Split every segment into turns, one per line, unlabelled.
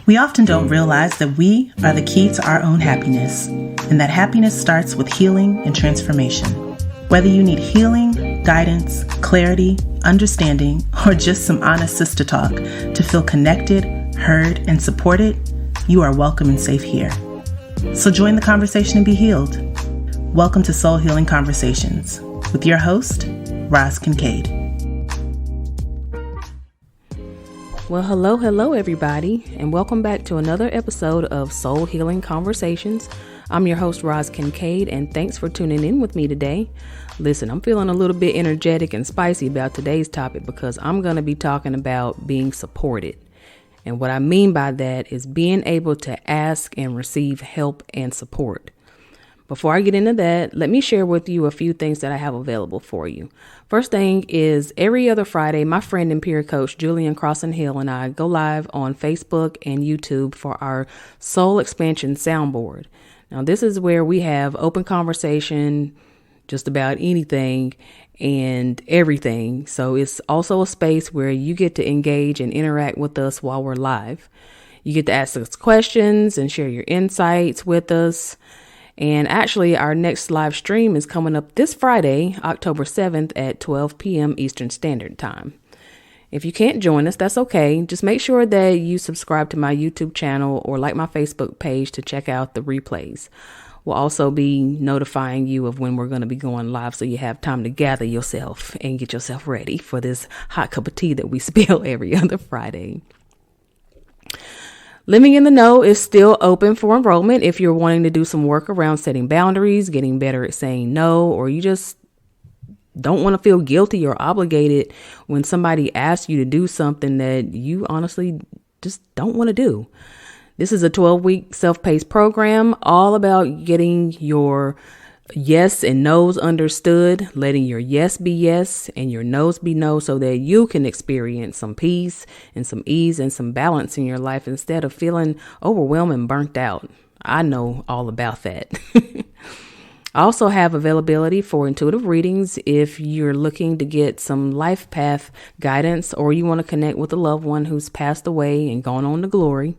We often don't realize that we are the key to our own happiness, and that happiness starts with healing and transformation. Whether you need healing, guidance, clarity, understanding, or just some honest sister talk to feel connected, heard, and supported, you are welcome and safe here. So join the conversation and be healed. Welcome to Soul Healing Conversations with your host, Roz Kincaid.
Well, hello, everybody, and welcome back to another episode of Soul Healing Conversations. I'm your host, Roz Kincaid, and thanks for tuning in with me today. Listen, I'm feeling a little bit energetic and spicy about today's topic because I'm going to be talking about being supported. And what I mean by that is being able to ask and receive help and support. Before I get into that, let me share with you a few things that I have available for you. First thing is every other Friday, my friend and peer coach, Julian Crossan Hill, and I go live on Facebook and YouTube for our Soul Expansion Soundboard. Now, this is where we have open conversation, just about anything and everything. So it's also a space where you get to engage and interact with us while we're live. You get to ask us questions and share your insights with us. And actually, our next live stream is coming up this Friday, October 7th at 12 p.m. Eastern Standard Time. If you can't join us, that's okay. Just make sure that you subscribe to my YouTube channel or like my Facebook page to check out the replays. We'll also be notifying you of when we're going to be going live so you have time to gather yourself and get yourself ready for this hot cup of tea that we spill every other Friday. Living in the Know is still open for enrollment if you're wanting to do some work around setting boundaries, getting better at saying no, or you just don't want to feel guilty or obligated when somebody asks you to do something that you honestly just don't want to do. This is a 12-week self-paced program all about getting your yes and no's understood, letting your yes be yes and your no's be no so that you can experience some peace and some ease and some balance in your life instead of feeling overwhelmed and burnt out. I know all about that. I also have availability for intuitive readings if you're looking to get some life path guidance or you want to connect with a loved one who's passed away and gone on to glory.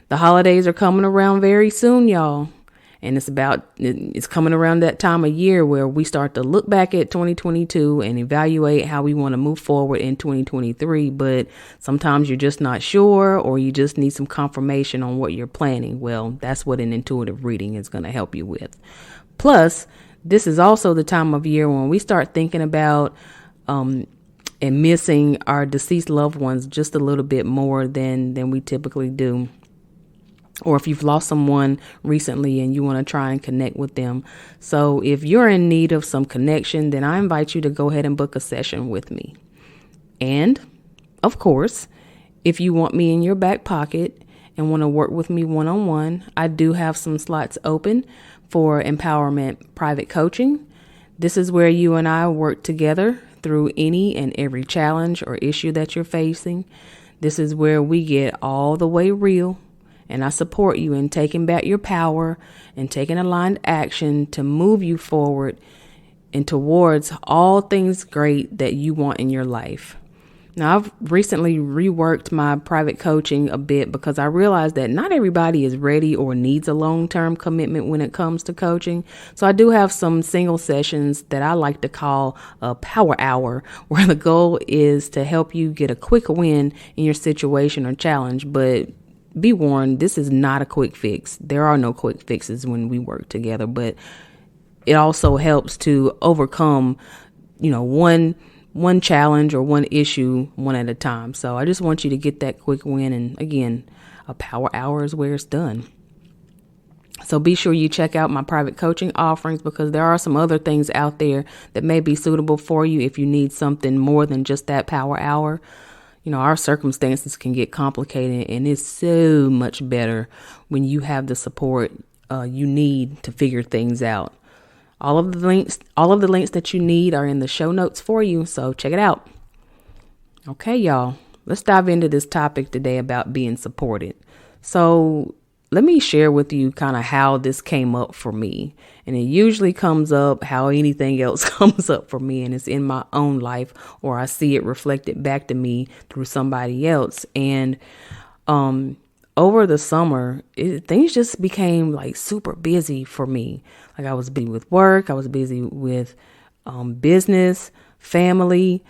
The holidays are coming around very soon, y'all. And it's coming around that time of year where we start to look back at 2022 and evaluate how we want to move forward in 2023. But sometimes you're just not sure or you just need some confirmation on what you're planning. Well, that's what an intuitive reading is going to help you with. Plus, this is also the time of year when we start thinking about and missing our deceased loved ones just a little bit more than we typically do. Or if you've lost someone recently and you want to try and connect with them. So if you're in need of some connection, then I invite you to go ahead and book a session with me. And, of course, if you want me in your back pocket and want to work with me one-on-one, I do have some slots open for empowerment private coaching. This is where you and I work together through any and every challenge or issue that you're facing. This is where we get all the way real. And I support you in taking back your power and taking aligned action to move you forward and towards all things great that you want in your life. Now, I've recently reworked my private coaching a bit because I realized that not everybody is ready or needs a long-term commitment when it comes to coaching. So I do have some single sessions that I like to call a power hour, where the goal is to help you get a quick win in your situation or challenge. But be warned, this is not a quick fix. There are no quick fixes when we work together, but it also helps to overcome, one challenge or one issue one at a time. So I just want you to get that quick win. And again, a power hour is where it's done. So be sure you check out my private coaching offerings because there are some other things out there that may be suitable for you if you need something more than just that power hour. Our circumstances can get complicated, and it's so much better when you have the support you need to figure things out. All of the links that you need are in the show notes for you, so check it out. Okay, y'all, let's dive into this topic today about being supported. So let me share with you kind of how this came up for me. And it usually comes up how anything else comes up for me. And it's in my own life, or I see it reflected back to me through somebody else. And over the summer, things just became like super busy for me. Like I was busy with work. I was busy with business, family.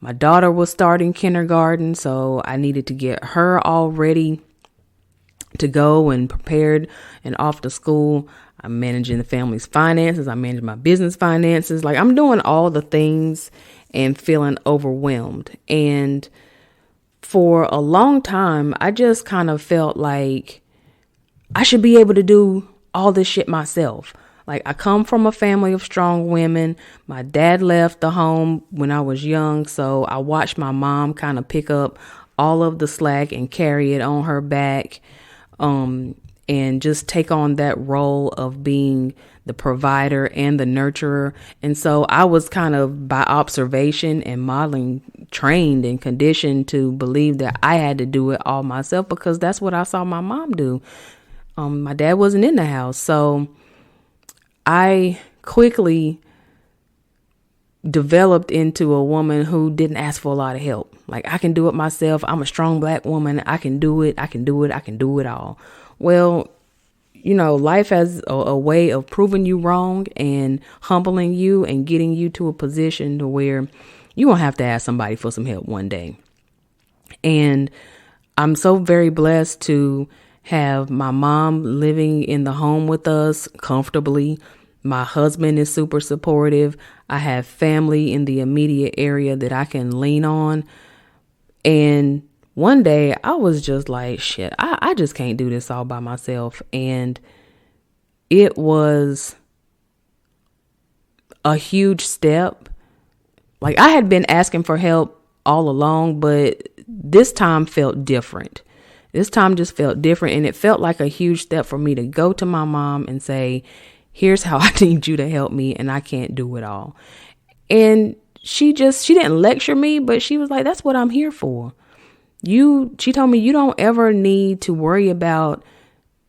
My daughter was starting kindergarten, so I needed to get her all ready to go and prepared and off to school. I'm managing the family's finances. I manage my business finances. Like I'm doing all the things and feeling overwhelmed. And for a long time, I just kind of felt like I should be able to do all this shit myself. Like I come from a family of strong women. My dad left the home when I was young, so I watched my mom kind of pick up all of the slack and carry it on her back. And just take on that role of being the provider and the nurturer. And so I was kind of by observation and modeling trained and conditioned to believe that I had to do it all myself because that's what I saw my mom do. My dad wasn't in the house. So I quickly developed into a woman who didn't ask for a lot of help. Like I can do it myself. I'm a strong Black woman. I can do it. I can do it. I can do it all. Well, you know, life has a way of proving you wrong and humbling you and getting you to a position to where you won't have to ask somebody for some help one day. And I'm so very blessed to have my mom living in the home with us comfortably. My husband is super supportive. I have family in the immediate area that I can lean on. And one day I was just like, shit, I just can't do this all by myself. And it was a huge step. Like I had been asking for help all along, but this time felt different. This time just felt different. And it felt like a huge step for me to go to my mom and say, here's how I need you to help me. And I can't do it all. And she didn't lecture me, but she was like, that's what I'm here for. She told me you don't ever need to worry about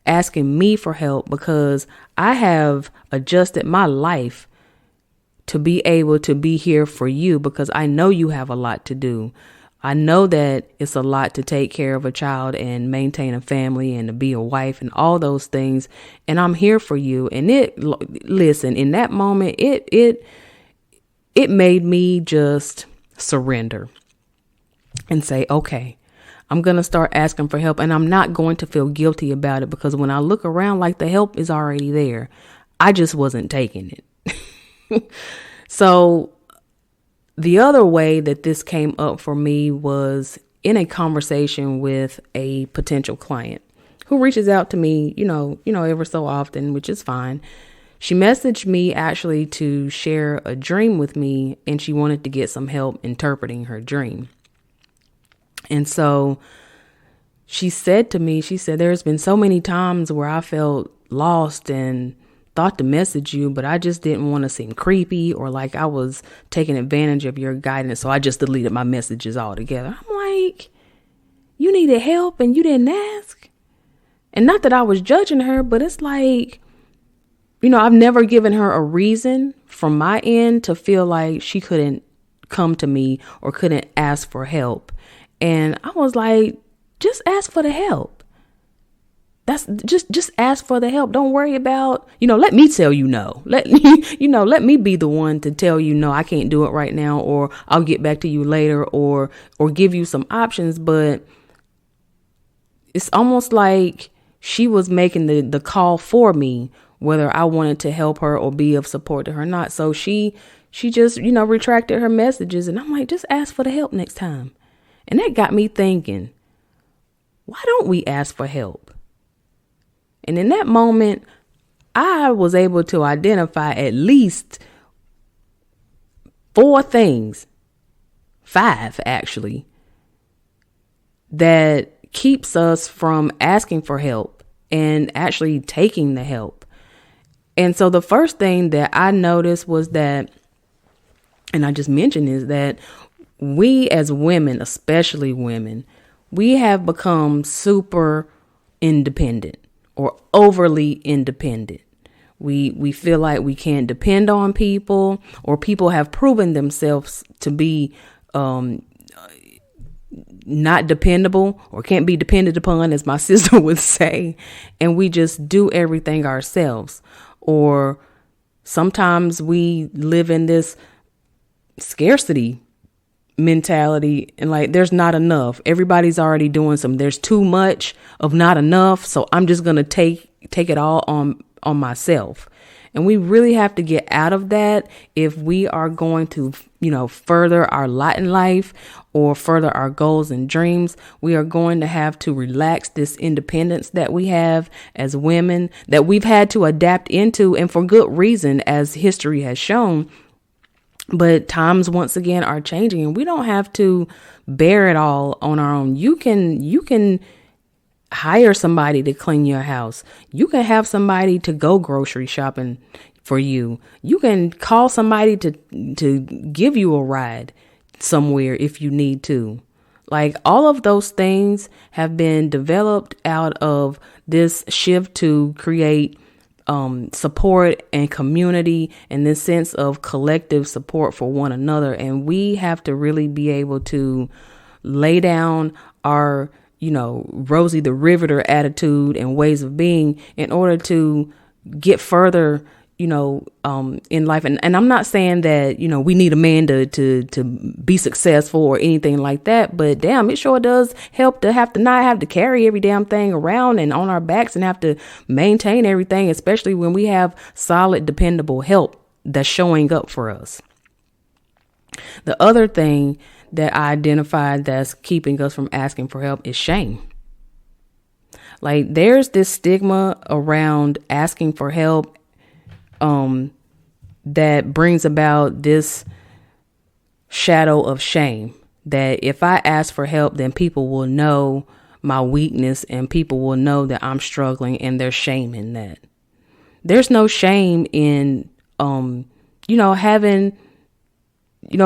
asking me for help because I have adjusted my life to be able to be here for you because I know you have a lot to do. I know that it's a lot to take care of a child and maintain a family and to be a wife and all those things. And I'm here for you. And listen, in that moment, it made me just surrender and say, okay, I'm going to start asking for help and I'm not going to feel guilty about it because when I look around, like the help is already there. I just wasn't taking it. So the other way that this came up for me was in a conversation with a potential client who reaches out to me, you know, ever so often, which is fine. She messaged me actually to share a dream with me and she wanted to get some help interpreting her dream. And so she said, there's been so many times where I felt lost and thought to message you, but I just didn't want to seem creepy or like I was taking advantage of your guidance. So I just deleted my messages altogether. I'm like, you needed help and you didn't ask. And not that I was judging her, but it's like, you know, I've never given her a reason from my end to feel like she couldn't come to me or couldn't ask for help. And I was like, just ask for the help. That's just ask for the help. Don't worry about, let me tell you no. Let me be the one to tell you no, I can't do it right now, or I'll get back to you later, or give you some options. But it's almost like she was making the call for me, whether I wanted to help her or be of support to her or not. So she just, retracted her messages. And I'm like, just ask for the help next time. And that got me thinking, why don't we ask for help? And in that moment, I was able to identify at least 4 things, 5 actually, that keeps us from asking for help and actually taking the help. And so the first thing that I noticed was that, and I just mentioned, is that we as women, especially women, we have become super independent. or overly independent. We feel like we can't depend on people, or people have proven themselves to be not dependable or can't be depended upon, as my sister would say, and we just do everything ourselves. Or sometimes we live in this scarcity mentality and like there's not enough. Everybody's already doing something. There's too much of not enough, so I'm just gonna take it all on myself. And we really have to get out of that if we are going to, further our lot in life or further our goals and dreams. We are going to have to relax this independence that we have as women, that we've had to adapt into, and for good reason, as history has shown. But times once again are changing, and we don't have to bear it all on our own. You can hire somebody to clean your house. You can have somebody to go grocery shopping for you. You can call somebody to give you a ride somewhere if you need to. Like, all of those things have been developed out of this shift to create support and community, and this sense of collective support for one another. And we have to really be able to lay down our Rosie the Riveter attitude and ways of being in order to get further, in life. And I'm not saying that, we need a man to be successful or anything like that. But damn, it sure does help to not have to carry every damn thing around and on our backs and have to maintain everything, especially when we have solid, dependable help that's showing up for us. The other thing that I identified that's keeping us from asking for help is shame. Like, there's this stigma around asking for help that brings about this shadow of shame, that if I ask for help, then people will know my weakness and people will know that I'm struggling, and there's shame in that. There's no shame in, having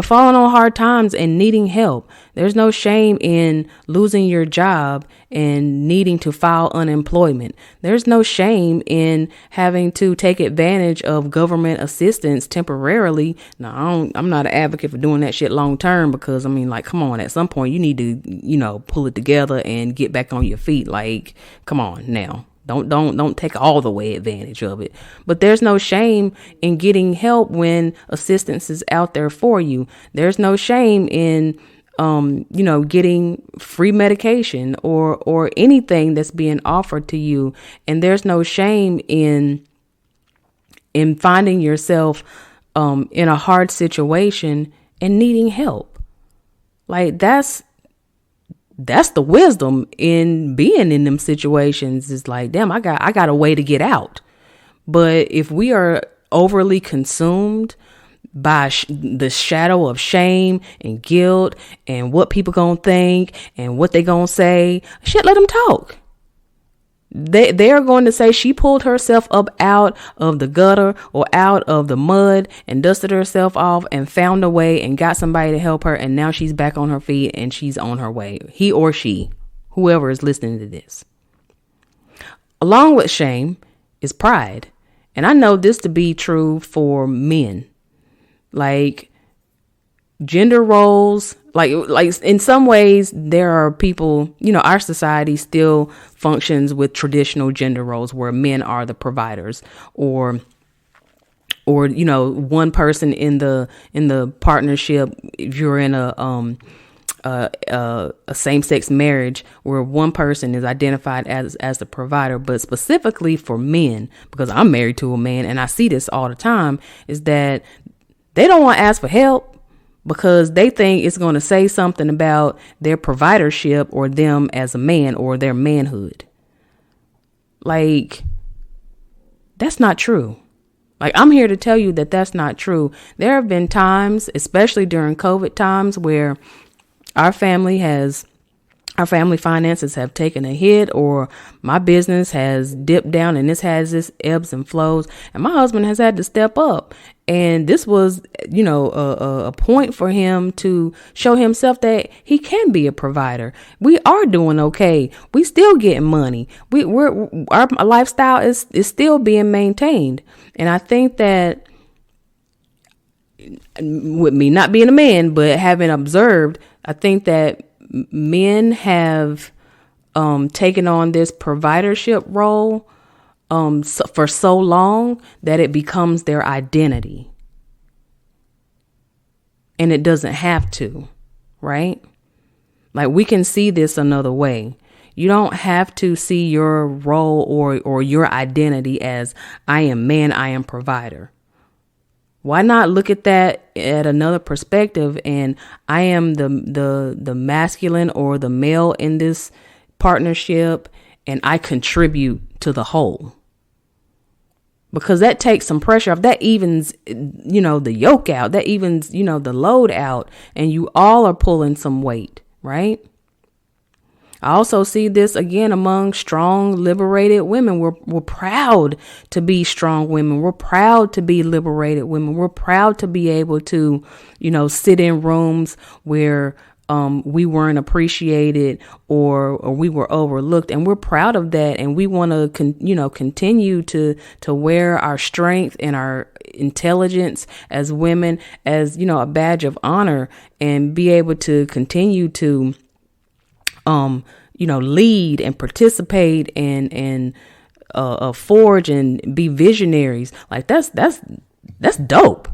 falling on hard times and needing help. There's no shame in losing your job and needing to file unemployment. There's no shame in having to take advantage of government assistance temporarily. Now, I'm not an advocate for doing that shit long term, because come on, at some point you need to, pull it together and get back on your feet. Like, come on now. Don't take all the way advantage of it. But there's no shame in getting help when assistance is out there for you. There's no shame in, getting free medication or anything that's being offered to you. And there's no shame in finding yourself in a hard situation and needing help. Like, that's the wisdom in being in them situations. Is like, damn, I got a way to get out. But if we are overly consumed by the shadow of shame and guilt and what people gonna think and what they gonna say, shit, let them talk. They're going to say she pulled herself up out of the gutter or out of the mud and dusted herself off and found a way and got somebody to help her. And now she's back on her feet and she's on her way. He or she, whoever is listening to this. Along with shame is pride. And I know this to be true for men. Like, gender roles, like in some ways there are people, our society still functions with traditional gender roles where men are the providers, or one person in the partnership, if you're in a same-sex marriage where one person is identified as the provider. But specifically for men, because I'm married to a man and I see this all the time, is that they don't want to ask for help because they think it's going to say something about their providership or them as a man or their manhood. Like, that's not true. Like, I'm here to tell you that that's not true. There have been times, especially during COVID times, where our family finances have taken a hit, or my business has dipped down and this has its ebbs and flows. And my husband has had to step up And this was, a point for him to show himself that he can be a provider. We are doing okay. We still getting money. Our lifestyle is still being maintained. And I think that, with me not being a man, but having observed, I think that men have taken on this providership role for so long that it becomes their identity. And it doesn't have to, right? Like, we can see this another way. You don't have to see your role or your identity as I am man, I am provider. Why not look at that at another perspective, and I am the masculine or the male in this partnership, and I contribute to the whole. Because that takes some pressure off. That evens, the yoke out. That evens, the load out. And you all are pulling some weight, right? I also see this again among strong, liberated women. We're proud to be strong women. We're proud to be liberated women. We're proud to be able to, sit in rooms where we weren't appreciated or we were overlooked, and we're proud of that. And we want to, continue to wear our strength and our intelligence as women as, a badge of honor, and be able to continue to, lead and participate and forge and be visionaries. Like, that's dope.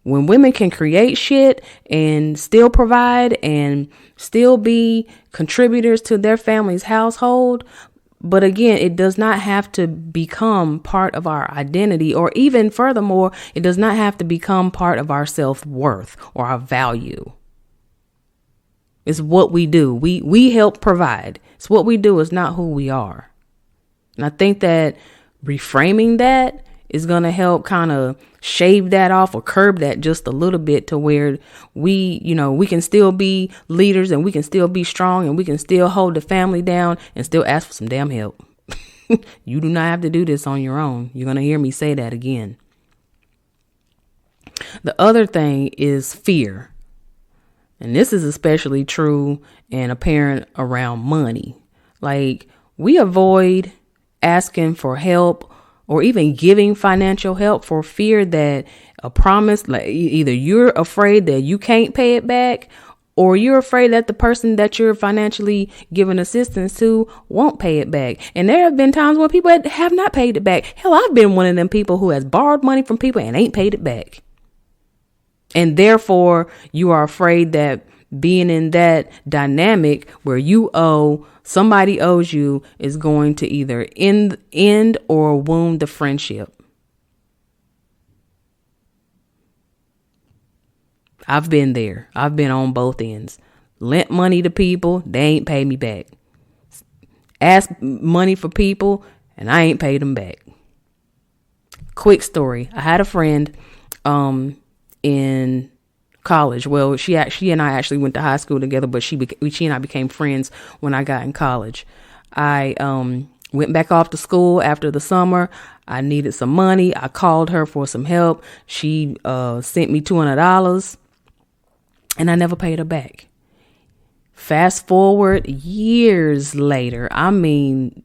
When women can create shit and still provide and still be contributors to their family's household. But again, it does not have to become part of our identity, or even furthermore, it does not have to become part of our self-worth or our value. It's what we do. We help provide. It's what we do. It's not who we are. And I think that reframing that is going to help kind of shave that off or curb that just a little bit, to where we can still be leaders, and we can still be strong, and we can still hold the family down and still ask for some damn help. You do not have to do this on your own. You're going to hear me say that again. The other thing is fear. And this is especially true and apparent around money. Like, we avoid asking for help or even giving financial help for fear that a promise, like either you're afraid that you can't pay it back, or you're afraid that the person that you're financially giving assistance to won't pay it back. And there have been times when people have not paid it back. Hell, I've been one of them people who has borrowed money from people and ain't paid it back. And therefore, you are afraid that being in that dynamic where somebody owes you is going to either end or wound the friendship. I've been there. I've been on both ends. Lent money to people, they ain't paid me back. Asked money for people, and I ain't paid them back. Quick story. I had a friend in college. Well, she and I actually went to high school together, but she and I became friends when I got in college. I went back off to school after the summer. I needed some money. I called her for some help. She sent me $200, and I never paid her back. Fast forward years later, I mean,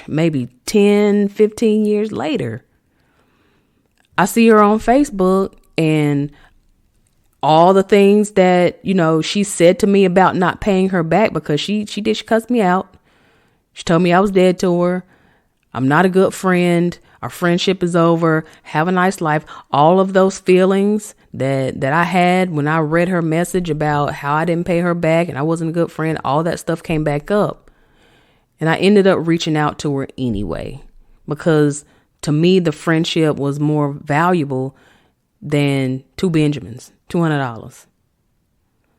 maybe 10, 15 years later, I see her on Facebook, and all the things that, she said to me about not paying her back, because she cussed me out. She told me I was dead to her. I'm not a good friend. Our friendship is over. Have a nice life. All of those feelings that I had when I read her message about how I didn't pay her back and I wasn't a good friend, all that stuff came back up. And I ended up reaching out to her anyway, because to me, the friendship was more valuable than two Benjamins, $200.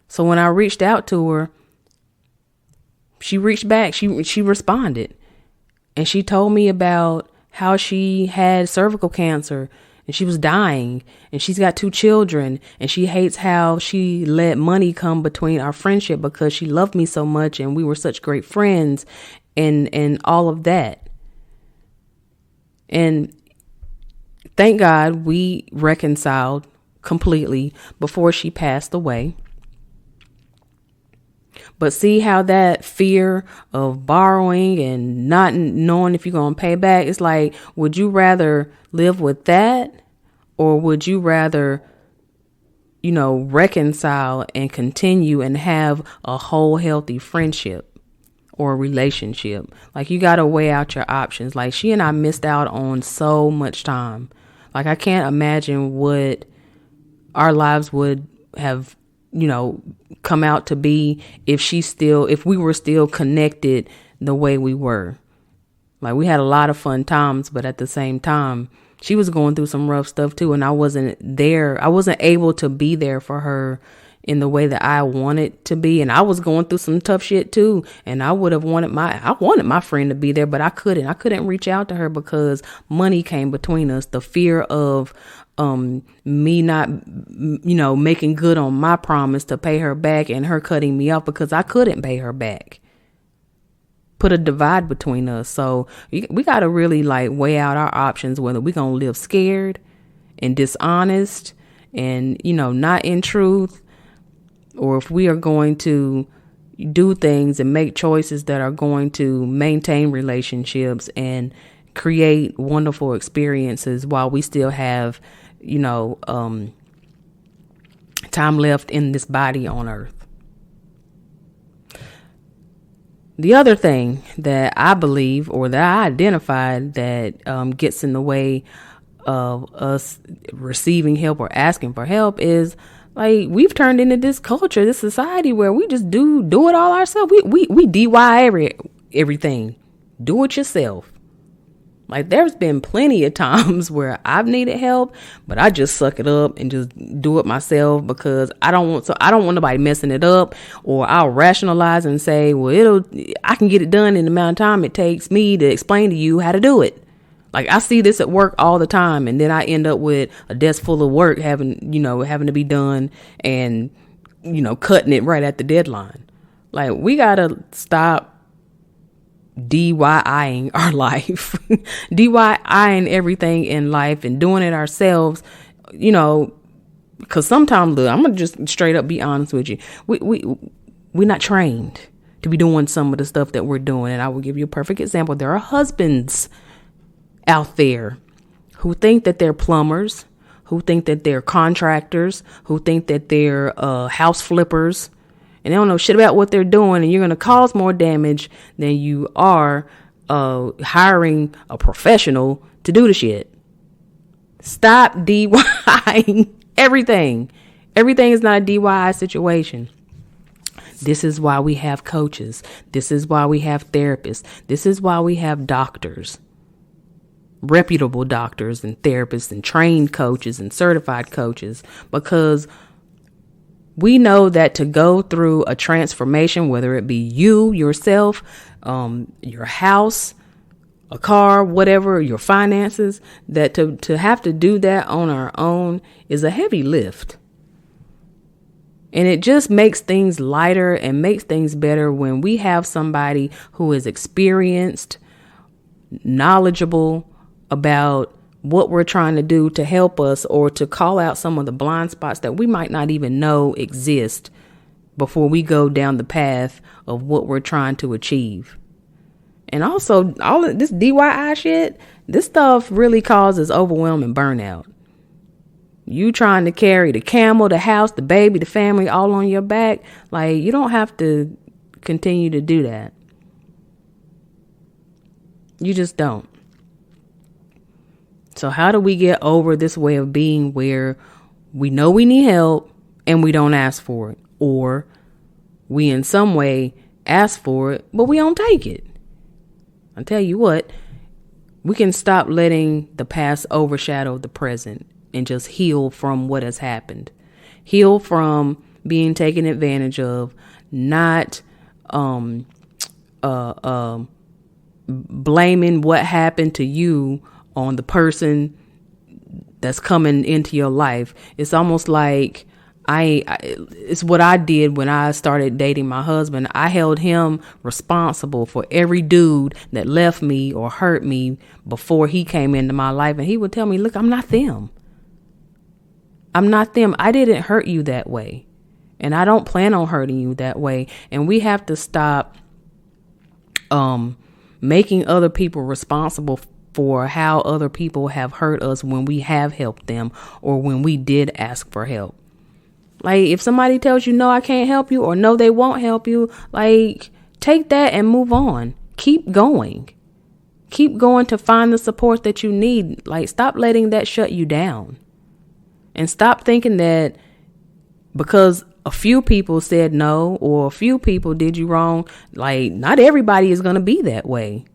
So when I reached out to her, she reached back. She responded, and she told me about how she had cervical cancer and she was dying, and she's got 2 children, and she hates how she let money come between our friendship because she loved me so much and we were such great friends, and all of that. And thank God we reconciled completely before she passed away. But see how that fear of borrowing and not knowing if you're going to pay back, it's like, would you rather live with that, or would you rather, reconcile and continue and have a whole healthy friendship or relationship? Like, you got to weigh out your options. Like, she and I missed out on so much time. Like, I can't imagine what our lives would have, come out to be if we were still connected the way we were. Like, we had a lot of fun times, but at the same time, she was going through some rough stuff too. And I wasn't there. I wasn't able to be there for her in the way that I wanted to be. And I was going through some tough shit too. And I would have wanted my friend to be there, but I couldn't reach out to her because money came between us. The fear of me not, making good on my promise to pay her back, and her cutting me off because I couldn't pay her back, put a divide between us. So we got to really weigh out our options, whether we're going to live scared and dishonest and, not in truth, or if we are going to do things and make choices that are going to maintain relationships and create wonderful experiences while we still have, time left in this body on earth. The other thing that I believe, or that I identified, that gets in the way of us receiving help or asking for help is, we've turned into this culture, this society where we just do it all ourselves. We DIY everything. Do it yourself. There's been plenty of times where I've needed help, but I just suck it up and just do it myself because I don't want nobody messing it up, or I'll rationalize and say, well, I can get it done in the amount of time it takes me to explain to you how to do it. I see this at work all the time, and then I end up with a desk full of work having to be done and, cutting it right at the deadline. We got to stop DIYing our life, DIYing everything in life and doing it ourselves, because sometimes, look, I'm going to just straight up be honest with you. We're not trained to be doing some of the stuff that we're doing. And I will give you a perfect example. There are husbands out there who think that they're plumbers, who think that they're contractors, who think that they're house flippers, and they don't know shit about what they're doing, and you're going to cause more damage than you are hiring a professional to do the shit. Stop DIYing everything. Everything is not a DIY situation. This is why we have coaches. This is why we have therapists. This is why we have doctors, reputable doctors and therapists and trained coaches and certified coaches, because we know that to go through a transformation, whether it be you, yourself, your house, a car, whatever, your finances, that to have to do that on our own is a heavy lift. And it just makes things lighter and makes things better when we have somebody who is experienced, knowledgeable about what we're trying to do to help us, or to call out some of the blind spots that we might not even know exist before we go down the path of what we're trying to achieve. And also, all of this DIY shit, this stuff really causes overwhelm and burnout. You trying to carry the camel, the house, the baby, the family all on your back. You don't have to continue to do that. You just don't. So how do we get over this way of being where we know we need help and we don't ask for it? Or we in some way ask for it, but we don't take it? I'll tell you what, we can stop letting the past overshadow the present and just heal from what has happened. Heal from being taken advantage of, not blaming what happened to you on the person that's coming into your life. It's almost like It's what I did when I started dating my husband. I held him responsible for every dude that left me or hurt me before he came into my life. And he would tell me, look, I'm not them. I'm not them. I didn't hurt you that way. And I don't plan on hurting you that way. And we have to stop making other people responsible for how other people have hurt us when we have helped them or when we did ask for help. Like, if somebody tells you, no, I can't help you, or no, they won't help you, like, take that and move on. Keep going. Keep going to find the support that you need. Like, stop letting that shut you down. And stop thinking that because a few people said no or a few people did you wrong, like, not everybody is going to be that way.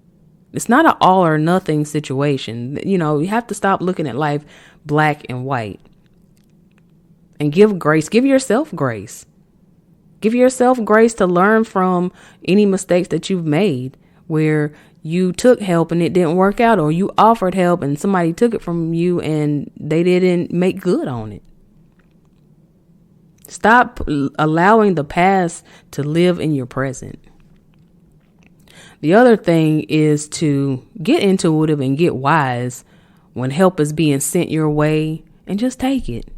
It's not an all or nothing situation. You know, you have to stop looking at life black and white. And give grace. Give yourself grace. Give yourself grace to learn from any mistakes that you've made where you took help and it didn't work out, or you offered help and somebody took it from you and they didn't make good on it. Stop allowing the past to live in your present. The other thing is to get intuitive and get wise when help is being sent your way, and just take it.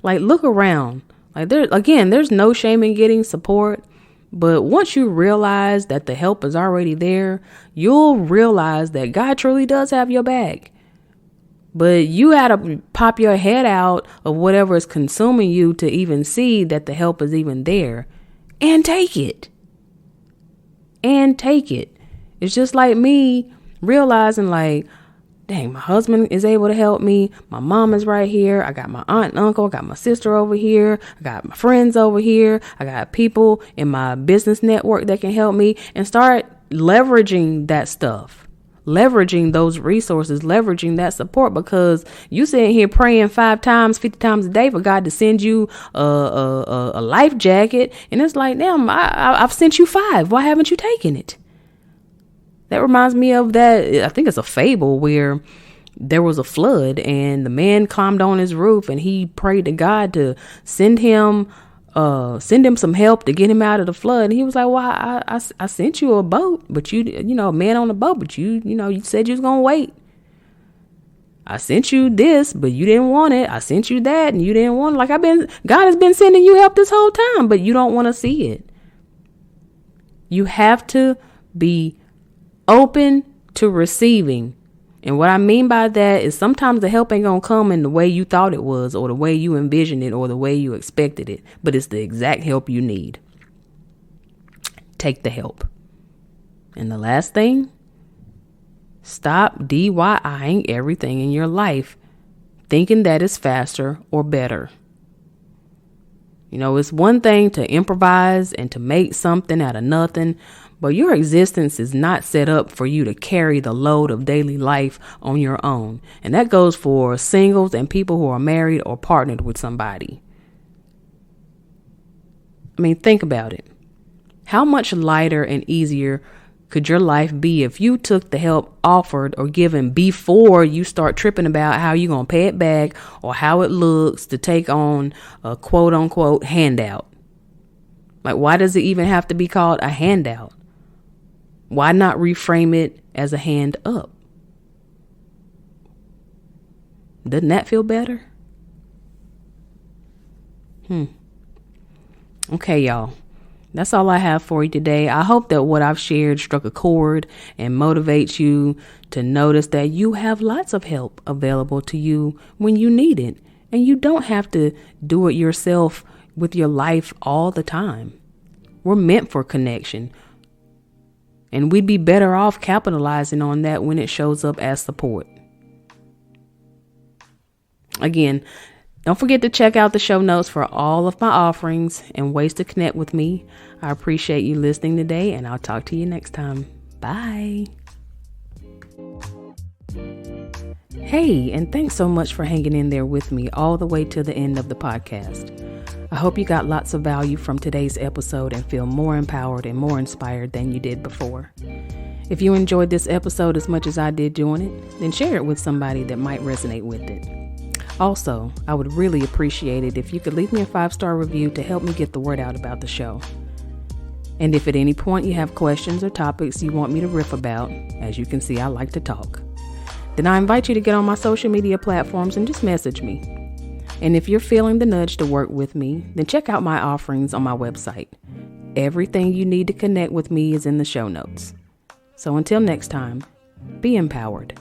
Like, look around. Like, there's no shame in getting support. But once you realize that the help is already there, you'll realize that God truly does have your back. But you had to pop your head out of whatever is consuming you to even see that the help is even there, and take it. And take it. It's just like me realizing, like, dang, my husband is able to help me. My mom is right here. I got my aunt and uncle. I got my sister over here. I got my friends over here. I got people in my business network that can help me, and start leveraging that stuff, leveraging those resources, leveraging that support, because you sitting here praying 5 times, 50 times a day for God to send you a life jacket. And it's like, damn, I've sent you 5. Why haven't you taken it? That reminds me of that. I think it's a fable where there was a flood and the man climbed on his roof and he prayed to God to send him some help to get him out of the flood. And he was like, well, I sent you a boat, but you know, a man on a boat, but you said you was going to wait. I sent you this, but you didn't want it. I sent you that and you didn't want it. Like, God has been sending you help this whole time, but you don't want to see it. You have to be open to receiving. And what I mean by that is sometimes the help ain't gonna come in the way you thought it was, or the way you envisioned it, or the way you expected it, but it's the exact help you need. Take the help. And the last thing, stop DIYing everything in your life, thinking that it's faster or better. You know, it's one thing to improvise and to make something out of nothing, but your existence is not set up for you to carry the load of daily life on your own. And that goes for singles and people who are married or partnered with somebody. I mean, think about it. How much lighter and easier could your life be if you took the help offered or given before you start tripping about how you're going to pay it back or how it looks to take on a quote unquote handout? Like, why does it even have to be called a handout? Why not reframe it as a hand up? Doesn't that feel better? Okay, y'all. That's all I have for you today. I hope that what I've shared struck a chord and motivates you to notice that you have lots of help available to you when you need it. And you don't have to do it yourself with your life all the time. We're meant for connection. And we'd be better off capitalizing on that when it shows up as support. Again, don't forget to check out the show notes for all of my offerings and ways to connect with me. I appreciate you listening today, and I'll talk to you next time. Bye. Hey, and thanks so much for hanging in there with me all the way to the end of the podcast. I hope you got lots of value from today's episode and feel more empowered and more inspired than you did before. If you enjoyed this episode as much as I did doing it, then share it with somebody that might resonate with it. Also, I would really appreciate it if you could leave me a 5-star review to help me get the word out about the show. And if at any point you have questions or topics you want me to riff about, as you can see, I like to talk, then I invite you to get on my social media platforms and just message me. And if you're feeling the nudge to work with me, then check out my offerings on my website. Everything you need to connect with me is in the show notes. So until next time, be empowered.